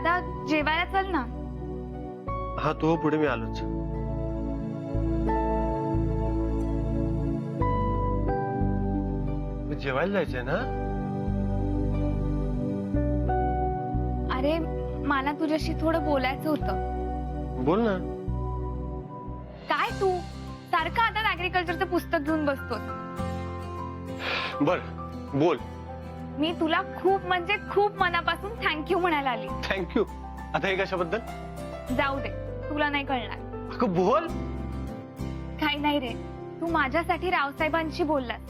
दादा जेवायला चल ना. हा तू पुढे मी आलोच. जेवायला जायचंय ना? अरे मला तुझ्याशी थोडं बोलायचं होतं. बोल ना. काय तू सारखं आता ऍग्रिकल्चरचं पुस्तक घेऊन बसतोस. बर बोल. मी तुला खूप म्हणजे खूप मनापासून थँक्यू म्हणायला आली. थँक्यू. आता हे कशाबद्दल? जाऊ दे, तुला नाही कळणार. अगं बोल. काही नाही रे, तू माझ्यासाठी रावसाहेबांशी बोललास.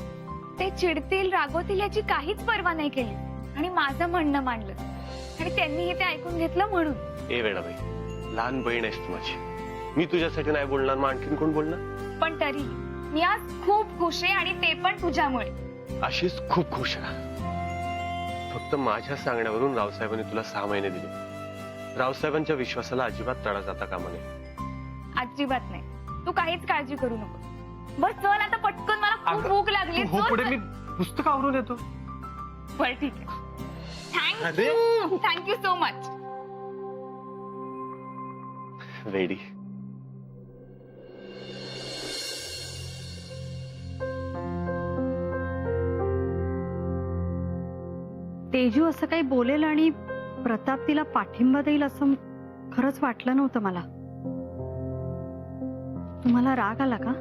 ते चिडतील रागवतील याची काहीच पर्वा नाही केली आणि माझं म्हणणं मांडलं आणि त्यांनीही ते ऐकून घेतलं म्हणून. ए वेडाबाई, लहान बहीण आहेस तू माझी. मी तुझ्यासाठी नाही बोलणार, मग आणखीन कोण बोलणार? पण तरी मी आज खूप खुश आहे आणि ते पण तुझ्यामुळे. अशीच खूप खुश राहा. फक्त माझ्या सांगण्यावरून रावसाहेबांनी तुला 6 महिने दिले. रावसाहेबांच्या विश्वासाला अजिबात तडा जाता कामा नये. अजिबात नाही. तू काहीच काळजी करू नको. बस चल आता पटकन, मला खूप भूक लागली. पुढे मी पुस्तक आवरून येतो. बरं ठीक आहे. Thank you thank you so much. वेडी. तेजू असं काही बोलेल आणि प्रताप तिला पाठिंबा देईल असं खरंच वाटलं नव्हतं मला. तुम्हाला राग आला का?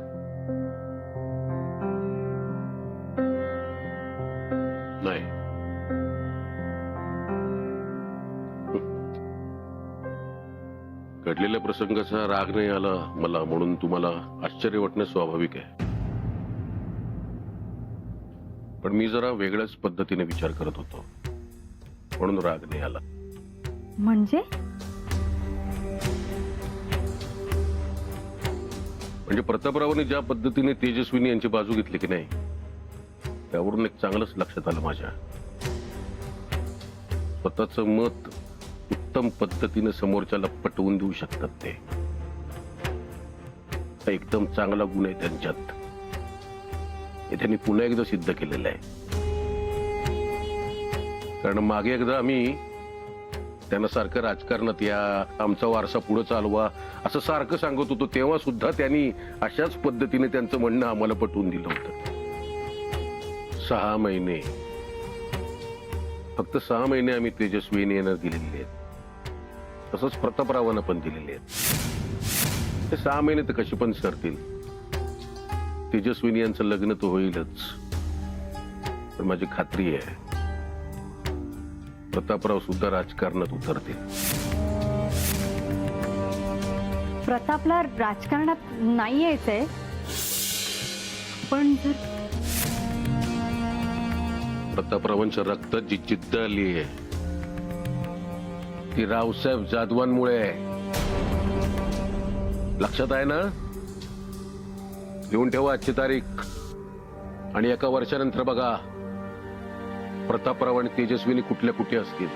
नाही. घडलेल्या प्रसंगाचा राग नाही आला मला म्हणून तुम्हाला आश्चर्य वाटणं स्वाभाविक आहे. पण मी जरा वेगळ्याच पद्धतीने विचार करत होतो म्हणून राग नाही आला. म्हणजे प्रतापरावांनी ज्या पद्धतीने तेजस्विनी यांची बाजू घेतली की नाही, त्यावरून एक चांगलंच लक्षात आलं माझ्या. स्वतःचं मत उत्तम पद्धतीने समोरच्याला पटवून देऊ शकतात ते. हा एकदम चांगला गुण आहे त्यांच्यात. हे त्यांनी पुन्हा एकदा सिद्ध केलेलं आहे. कारण मागे एकदा आम्ही त्यांना सारखं राजकारणात या, आमचा वारसा पुढे चालवा असं सारखं सांगत होतो, तेव्हा सुद्धा त्यांनी अशाच पद्धतीने त्यांचं म्हणणं आम्हाला पटवून दिलं होतं. 6 महिने, फक्त 6 महिने आम्ही तेजस्वीने यांना दिलेले आहेत. तसंच प्रतापरावांना पण दिलेले आहेत. ते 6 महिने तर कशी पण सरतील. तेजस्विनी यांचं लग्न तर होईलच. पण माझी खात्री आहे प्रतापराव सुद्धा राजकारणात उतरतील. प्रतापला राजकारणात नाही यायचंय, पण जर प्रतापरावांच्या रक्तात जी जिद्द आली आहे ती रावसाहेब जाधवांमुळे आहे. लक्षात आहे ना? लिहून ठेवा आजची तारीख. आणि एका वर्षानंतर बघा प्रतापराव आणि तेजस्विनी कुठल्या कुठे असतील.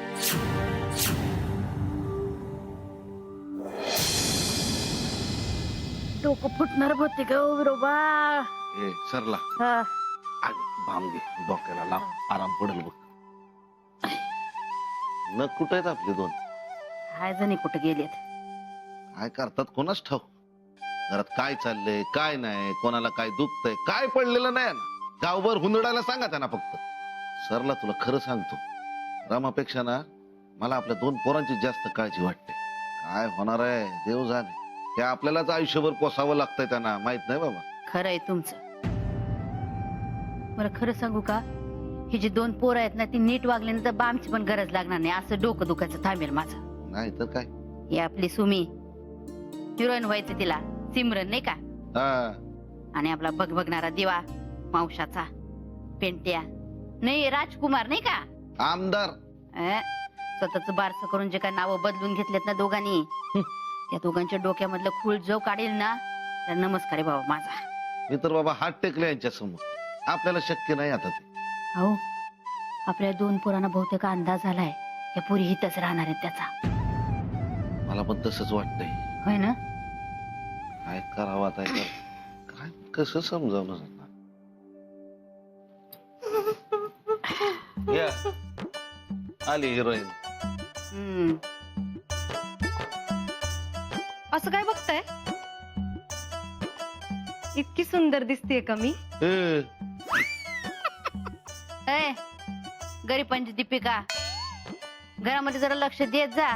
डोकं फुटणार होते ग विरोबा. ए सरला हा. भाम घे, डोक्याला लाव, आराम पडेल बघ. न कुठे आहेत आपले दोन? हाय जणी कुठे गेलेत? काय करतात कोणाच ठाऊ. घरात काय चाललंय काय नाही, कोणाला काय दुखतंय काय पडलेलं नाही ना. गावभर हुंदडायला सांगा त्यांना फक्त. सरला तुला खरं सांगतो, रामापेक्षा ना मला आपल्या 2 पोरांची जास्त काळजी वाटते. काय होणार आहे देव जाणे. ते आपल्यालाच आयुष्यभर पोसावं लागतंय त्यांना, माहित नाही बाबा. खरं आहे तुमचं. मला खरं सांगू का, ही जी 2 पोरं आहेत ना ती नीट वागल्यानंतर बामची पण गरज लागणार नाही. असं डोकं दुखायचं थांबेल माझं. नाही तर काय. ही आपली सुमी, हिरोईन व्हायचं तिला, सिमरन नाही का. हा आणि आपला बघबघणारा दिवा मावशाचा पेंट्या नाही, राजकुमार नाही का, आमदार. स्वतःच बारसं करून जे काय नावं बदलून घेतलेत ना दोघांनी, त्या दोघांच्या डोक्यामधलं खूळ जो काढेल ना तर नमस्कार आहे बाबा माझा. मी तर बाबा हात टेकले यांच्या समोर. आपल्याला शक्य नाही आता ते. हो, आपल्या 2 पोरांना बहुतेक अंदाज आलाय या पुरी हितच राहणार आहेत त्याचा. मला पण तसंच वाटतंय. होय ना. काय करावं आता, काय कसं समजावलं जाणार. आली हिरोईन. असं काय बघताय? इतकी सुंदर दिसतेय का मी? ए, ए, गरीबांची दीपिका, घरामध्ये जरा लक्ष देत जा.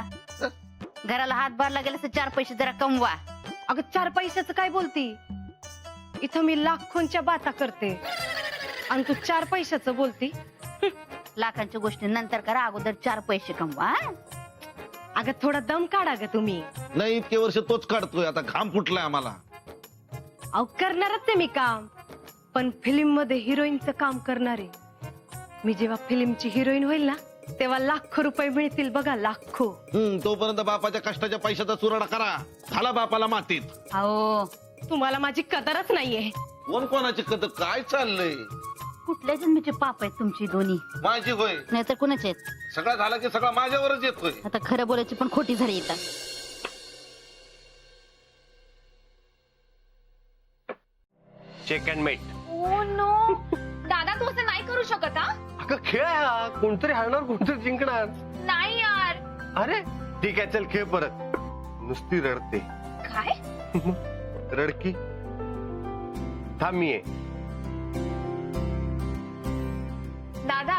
घराला हातभार लागेल असं 4 पैसे जरा कमवा. अगं 4 पैशाचं काय बोलती? इथं मी लाखोंच्या बाता करते आणि तू 4 पैशाचं बोलती? लाखांच्या गोष्टी नंतर करा, अगोदर 4 पैसे कमवा. हा? अगं थोडा दम काढा ग तुम्ही. नाही इतके वर्ष तोच काढतोय, आता घाम फुटलाय आम्हाला. अहो करणारच आहे मी काम, पण फिल्म मध्ये हिरोईनचं काम करणार आहे मी. जेव्हा फिल्मची हिरोईन होईल ना, तेव्हा लाखो रुपये मिळतील बघा, लाखो. तोपर्यंत बापाच्या कष्टाच्या पैशाचा चुराडा करा, घाला बापाला मातीत. अहो, तुम्हाला माझी कदरच नाहीये. कोण कोणाची कदर? काय चाललंय? कुठल्या जन्मीचे पाप आहेत तुमची दोन्ही? माझी होय. नाहीतर कुणाचे आहेत? सगळा झाला की सगळा माझ्यावरच येतोय. आता खरं बोलायची पण खोटी झाली येतात. Check and mate. Oh no दादा, तू असं नाही करू शकत. हा अगं खेळ आहे हा. कोणतरी हरणार, कोणतरी जिंकणार. नाही यार. अरे ठीक आहे, चल खेळ परत. नुसती रडते. काय? रडकी. थांब मी आहे. दादा,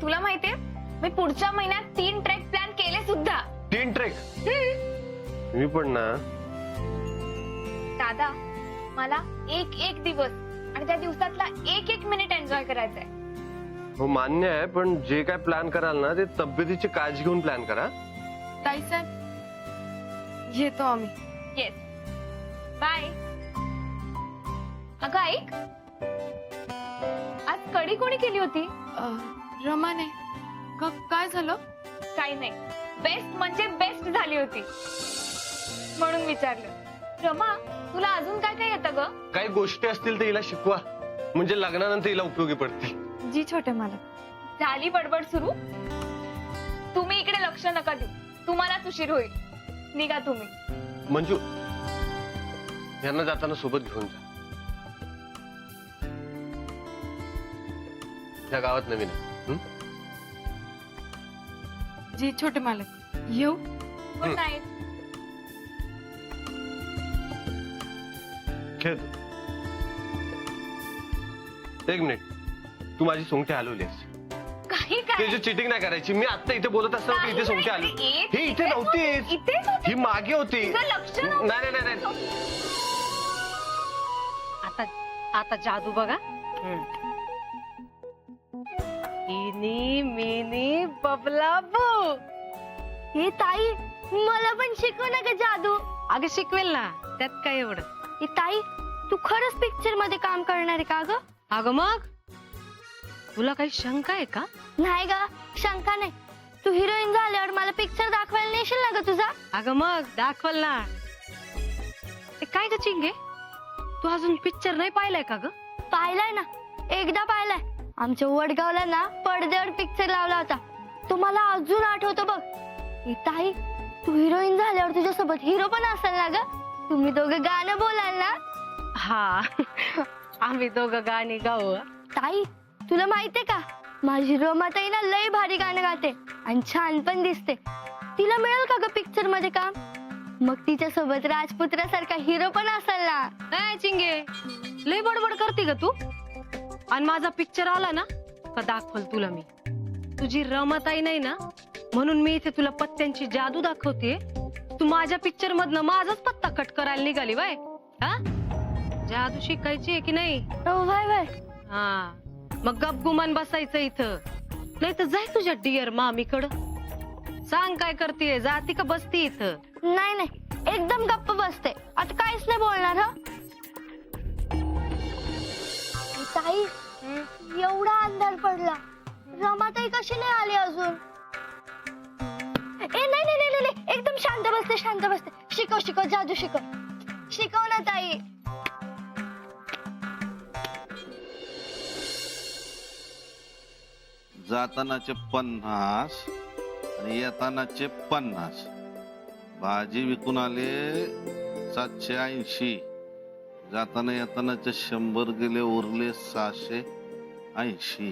तुला माहितीये मी पुढच्या महिन्यात 3 ट्रेक प्लॅन केले सुद्धा. 3 ट्रेक? मी पण ना. दादा, मला एक दिवस आणि त्या दिवसातला एक मिनिट एन्जॉय करायचंय. हो मान्य आहे, पण जे काय प्लॅन कराल ना ते तब्येतीची काळजी घेऊन प्लॅन करा. ताई सर, येतो आम्ही. Yes, bye. अगं ऐक, आज कढी कोणी केली होती? रमाने. काय झालं? काही नाही, बेस्ट म्हणजे बेस्ट झाली होती म्हणून विचारलं. रमा, तुला अजून काय काय येतं ग? काही गोष्टी असतील तर हिला शिकवा, म्हणजे लग्नानंतर हिला उपयोगी पडतील. जी छोटे मालक. झाली बडबड सुरू? तुम्ही इकडे लक्ष नका देऊ, तुम्हालाच उशीर होईल. निघा तुम्ही. मंजू, यांना जाताना सोबत घेऊन जा. या गावात नवीन आहे. जी छोटे मालक. येऊ? Good night. खेळ तू. 1 मिनिट, तू माझी सोंगठी हलवलीस. काही ते काय? जे चिटिंग नाही करायची. मी आता इथे बोलत असताना तू इथे सोंगठी हलवली. ही इथे नव्हती, इथेच होती. ही मागे होती. तुझं लक्ष नव्हतं. नाही नाही नाही. आता जादू बघा. इनी मिनी बबलाबू. हे ताई, मला पण शिकव ना ग जादू. अगं शिकवेल ना, त्यात काय एवढं. हे ताई, तू खरंच पिक्चर मध्ये काम करणार आहे का ग? अगं मग तुला काही शंका आहे का? नाही ग, शंका नाही. तू हिरोईन झाल्यावर मला पिक्चर दाखवायला नेशील ना ग तुझा? अगं मग दाखवल ना. ए, काय ग चिंगे, तू अजून पिक्चर नाही पाहिलाय का ग? पाहिलाय ना, एकदा पाहिलाय. आमच्या वडगावला ना पडद्यावर पिक्चर लावला होता, तो मला अजून आठवतो बघ. हे ताई, तू हिरोईन झाल्यावर तुझ्यासोबत हिरो पण असेल ना ग? तुम्ही दोघं गाणं बोलाल ना? हा. आम्ही दोघं गाणी गाऊ. ताई, तुला माहितीये का, माझी रोमाताई ना लय भारी गाणं गाते आणि छान पण दिसते. तिला मिळेल का ग पिक्चर मध्ये काम? मग तिच्यासोबत राजपुत्रासारखा हिरो पण असेल ना? नाही चिंगे, लय बडबड करते ग तू. आणि माझा पिक्चर आला ना का दाखवल तुला मी. तुझी रमाताई नाही ना, म्हणून मी इथे तुला पत्त्यांची जादू दाखवते. तू माझ्या पिक्चर मधनं माझाच पत्ता कट करायला निघाली बाय. हा, जादू शिकायची आहे की नाही? हो बाय बाय. हा, मग गपगुमान बसायचं इथं, नाही तर जाय तुझ्या डिअर मामीकडं. सांग काय करतेय, जाती का बसती इथं? नाही नाही, एकदम गप्प बसते. आता काहीच नाही बोलणार. ह ताई, एवढा अंधार पडला, रमाताई कशी नाही आली अजून? ए नाही नाही नाही नाही, एकदम शांत बसते, शांत बसते. शिकव शिकव, जादू शिकव, शिकव ना ताई. जातानाचे 50 आणि येतानाचे 50. भाजी विकून आले 780. जाताना येतानाचे 100 गेले, उरले 680.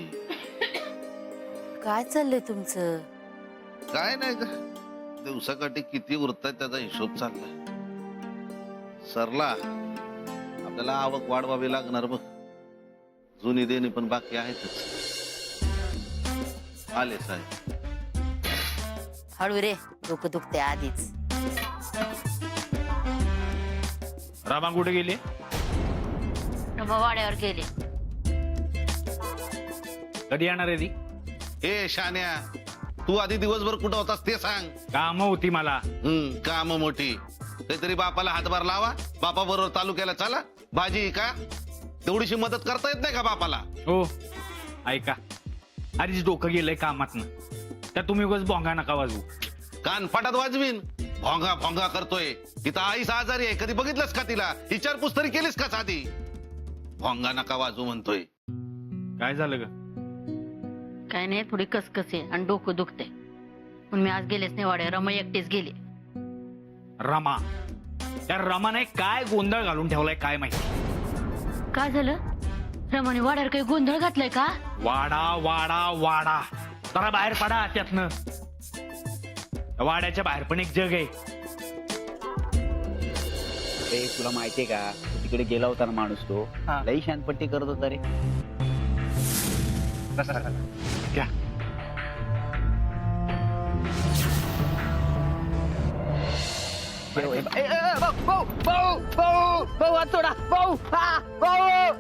काय चाललंय तुमचं? काय नाही ग, दिवसाकाठी किती उरताय त्याचा हिशोब चाललाय. सरला आपल्याला आवक वाढवावी लागणार बघ. जुनी देणी पण बाकी आहेतच. आले साहेब. हळू रे, डोकं दुखते आधीच. रामा कुठे गेली? रमा वाड्यावर गेले. कधी येणार आहे ती? ए शान्या, तू आधी दिवसभर कुठं होतास ते सांग. काम होती मला. काम मोठी. काहीतरी बापाला हातभार लावा. बापा बरोबर तालुक्याला चला. भाजी का तेवढीशी मदत करता येत नाही का बापाला? हो ऐका, आधीच डोकं गेलंय कामातनं. त्या तुम्ही उगाच बोंगा नका वाजवू. कानफाटात वाजवीन. भोंगा भोंगा करतोय. तिथं आईस आजारी आहे. कधी बघितलंस का तिला? विचारपूस तरी केलीस का साधी? भोंगा नका वाजवू म्हणतोय. काय झालं ग? काय नाही, थोडी कसकस आहे आणि डोकं दुखते पण मी आज गेलेच नाही वाड्यावर. रमा एकटीच गेली. रमा, त्या रमाने काय गोंधळ घालून ठेवलाय काय माहिती. काय झालं? रमाने वाड्यावर काही गोंधळ घातलाय का? वाडा वाडा वाडा, जरा बाहेर पडा त्यातनं. वाड्याच्या बाहेर पण एक जग आहे. रे तुला माहितीये का, तिकडे गेला होता ना माणूस, तो लई शानपट्टी करत होता रे. क्या?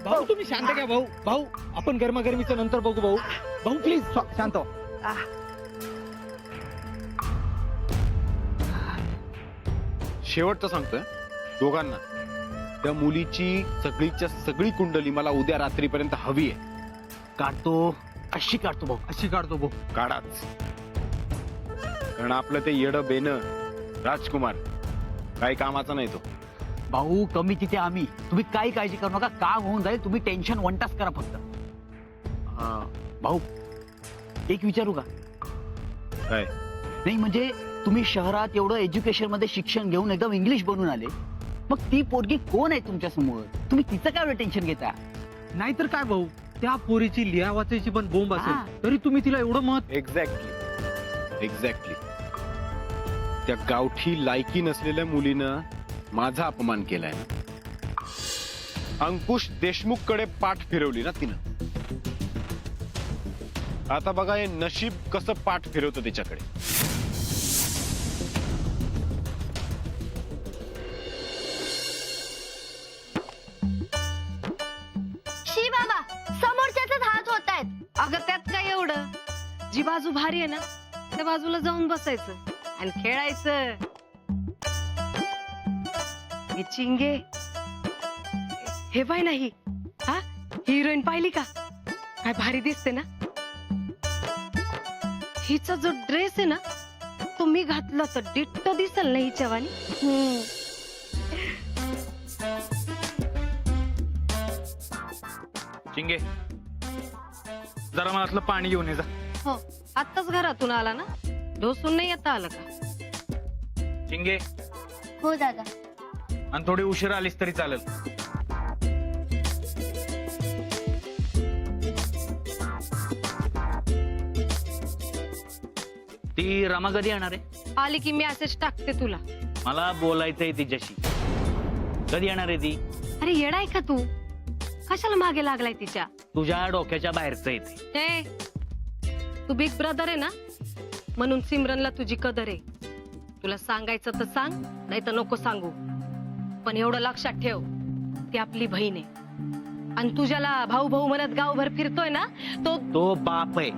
भाऊ तुम्ही शांत घ्या भाऊ. भाऊ आपण गरमागरमीचं नंतर बघू भाऊ. भाऊ प्लीज शांत हो. शेवटचं सांगतोय दोघांना, त्या मुलीची सगळीच्या सगळी कुंडली मला उद्या रात्रीपर्यंत हवी आहे. काढतो, अशी काढतो भाऊ, अशी काढतो भाऊ. काढाच. कारण आपलं ते येडं बेनं राजकुमार काही कामाचा नाही तो. भाऊ कमी तिथे आम्ही, तुम्ही काही काळजी करू नका, काम होऊन जाईल. तुम्ही टेन्शन वंटाच करा फक्त. भाऊ एक विचारू का? काय? नाही म्हणजे तुम्ही शहरात एवढं एज्युकेशन मध्ये शिक्षण घेऊन एकदम इंग्लिश बनून आले, मग ती पोरगी कोण आहे तुमच्या समोर? तुम्ही तिचं काय एवढं टेन्शन घेता? नाहीतर काय भाऊ, त्या पोरीची लिहा वाचायची पण बोंब हा. असेल तरी तुम्ही तिला एवढं मत. एक्झॅक्टली. त्या गावठी लायकी नसलेल्या मुलीनं माझा अपमान केलाय ना. अंकुश देशमुख कडे पाठ फिरवली ना तिनं. आता बघा हे नशीब कसं पाठ फिरवतं तिच्याकडे. शी बाबा, समोरच्याच हात होत आहेत. अगं त्यात काय एवढं? जी बाजू भारी आहे ना त्या बाजूला जाऊन बसायचं आणि खेळायचं. हे चिंगे, हे पाय नाही हा, हिरोईन पाहिली का? काय भारी दिसते ना. हिचा जो ड्रेस आहे ना तो मी घातला तर डिट्टो दिसेल ना हिच्या वाणी. चिंगे, जरा मनातलं पाणी घेऊन ये जा. हो, आत्ताच घरातून आला ना, ढोसून नाही येता आलं का? चिंगे, हो दादा. आणि थोडी उशीर आलीस तरी चालेल. ती रमा कधी येणार आहे? आली की मेसेज टाकते तुला. मला बोलायचंय तिच्याशी. कधी येणार आहे ती? अरे येडा आहे का तू? कशाला मागे लागलाय तिच्या? तुझ्या डोक्याच्या बाहेरचं येते. तू बिग ब्रदर आहे ना, म्हणून सिमरनला तुझी कदर आहे. तुला सांगायचं तर सांग, नाही तर नको सांगू. पण एवढं लक्षात ठेव, ती आपली बहीण आहे. आणि तुझ्याला भाऊ भाऊ म्हणत गावभर फिरतोय ना, तो बाप आहे.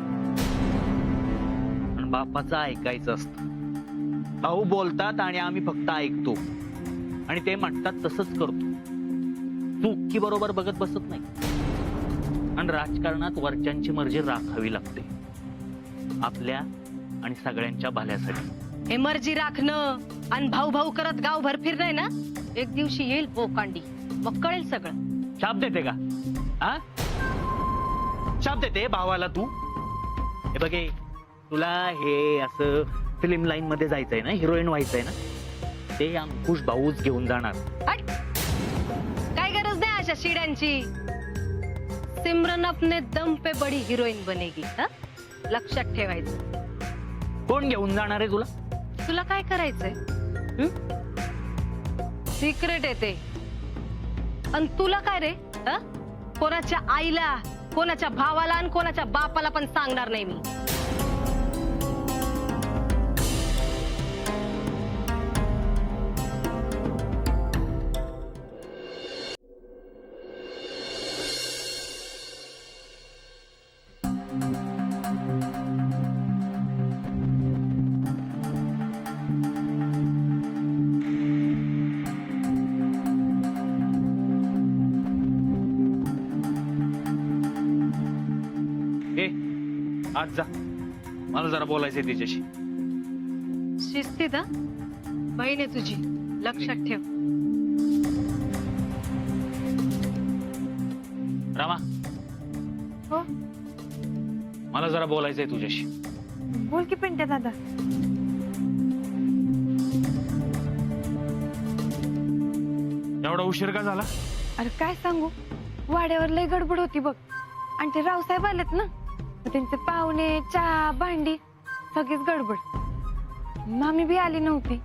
आणि बापाचं ऐकायचं असतं. भाऊ बोलतात आणि आम्ही फक्त ऐकतो, आणि ते म्हणतात तसंच करतो. चूक की बरोबर बघत बसत नाही. आणि राजकारणात वरच्यांची मर्जी राखावी लागते, आपल्या आणि सगळ्यांच्या भल्यासाठी. हे मर्जी राखणं आणि भाऊ भाऊ करत गावभर फिरणं ना, एक दिवशी येईल पोकांडी, मग कळेल सगळं. शाप देते का? हा, शाप देते भावाला तू? हे बघे, तुला हे असं फिल्म लाईन मध्ये जायचंय ना, हिरोईन व्हायचंय ना, ते अंकुश भाऊच घेऊन जाणार. काय गरज नाही अशा शिड्यांची. सिमरन अपने दम पे बडी हिरोईन बनेगी. लक्षात ठेवायचं. कोण घेऊन जाणार आहे तुला? तुला काय करायचंय? सिक्रेट आहे ते. आणि तुला काय रे? कोणाच्या आईला, कोणाच्या भावाला आणि कोणाच्या बापाला पण सांगणार नाही मी. ए आज जा, मला जरा बोलायचंय तिच्याशी. शिस्तीत हा, बहीण आहे तुझी, लक्षात ठेव. रामा, हो मला जरा बोलायचंय तुझ्याशी. बोल की पिंट्या दादा. एवढा उशीर का झाला? अरे काय सांगू, वाड्यावर लय गडबड होती बघ. आणि ते रावसाहेब आलेत ना, मग त्यांचे पाहुणे, चहा, भांडी सगळीच गडबड. मामी बी आली नव्हती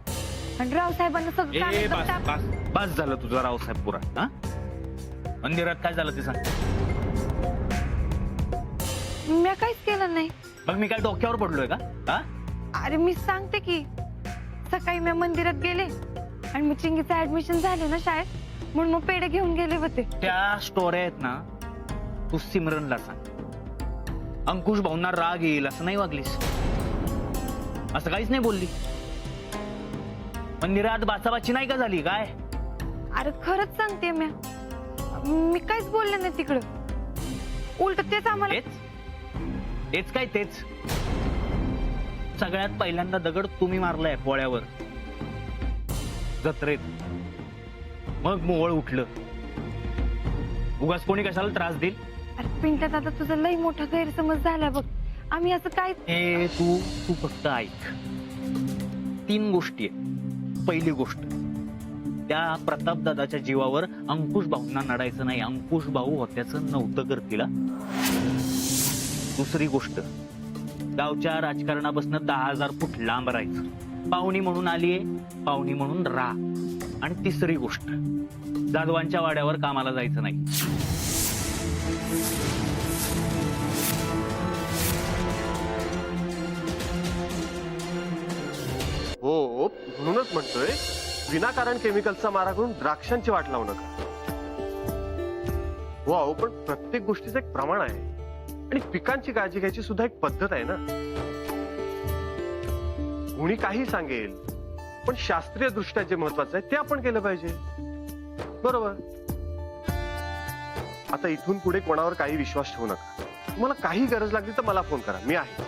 आणि रावसाहेबांना सगळं काम ए एकदम बस टाप- बस बस झालं तुझा रावसाहेब पुरा. हा, मंदिरात काय झालं ते सांग. मी काहीच केलं नाही. मग मी काय डोक्यावर पडलोय का? हा, अरे मी सांगते की, सकाळी मी मंदिरात गेले आणि मग चिंगीचं ऍडमिशन झाले ना शाळेत, म्हणून मग पेढे घेऊन गेले होते. त्या स्टोऱ्या आहेत ना, तू सिमरनला सांग. अंकुश भाऊंना राग येईल असं नाही वागलीस, असं काहीच नाही बोलली. मंदिरात बाचाबाची नाही का झाली काय? अरे खरंच सांगते मी काहीच बोलले नाही तिकडं. उलट तेच आम्हाला. तेच काय तेच. सगळ्यात पहिल्यांदा दगड तुम्ही मारलाय पोळ्यावर जत्रेत, मग मोवळ उठलं. उगाच कोणी कशाला त्रास देईल? अरे पिंट्या दादा, तुझा लई मोठा गैरसमज झालाय बघ. आम्ही असं काय. हे तू फक्त ऐक. 3 गोष्टी आहेत. पहिली गोष्ट, त्या प्रताप दादाच्या जीवावर अंकुश भाऊंना नडायचं नाही. अंकुश भाऊ होत्याचं नव्हतं करतील. दुसरी गोष्ट, गावच्या राजकारणापासून 10,000 फूट लांब राहायचं. पाहुणी म्हणून आलीये, पाहुणी म्हणून राहा. आणि तिसरी गोष्ट, जाधवांच्या वाड्यावर कामाला जायचं नाही. हो म्हणूनच म्हणतोय, विनाकारण केमिकलचा मारा करून द्राक्षांची वाट लावू नका. हो अहो, पण प्रत्येक गोष्टीचं एक प्रमाण आहे आणि पिकांची काळजी घ्यायची सुद्धा एक पद्धत आहे ना. कोणी काही सांगेल, पण शास्त्रीय दृष्ट्या जे महत्वाचं आहे ते आपण केलं पाहिजे. बरोबर. आता इथून पुढे कोणावर काही विश्वास ठेवू नका. तुम्हाला काही गरज लागली तर मला फोन करा, मी आहे.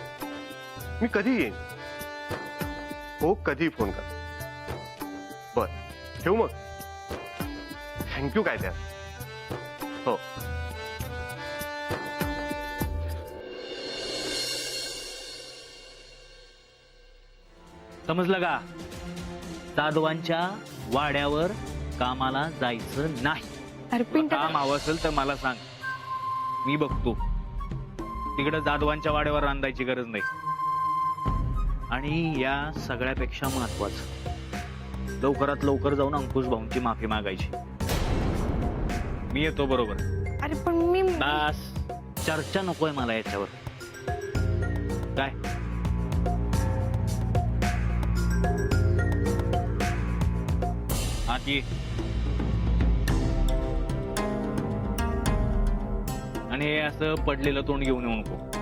मी कधी येईन. हो कधी फोन करा. बर ठेवू मग. थँक्यू काय त्या. हो समजलं का? जाधवांच्या वाड्यावर कामाला जायचं नाही. अरे पिंट्या काम हवं असेल तर मला सांग, मी बघतो. तिकडे जाधवांच्या वाड्यावर रांधायची गरज नाही. आणि या सगळ्यापेक्षा महत्वाचं, लवकरात लवकर जाऊन अंकुश भाऊंची माफी मागायची. मी येतो बरोबर. अरे पण मी. बस, चर्चा नकोय मला याच्यावर. काय आत ये. आणि हे असं पडलेलं तोंड घेऊन येऊ नको.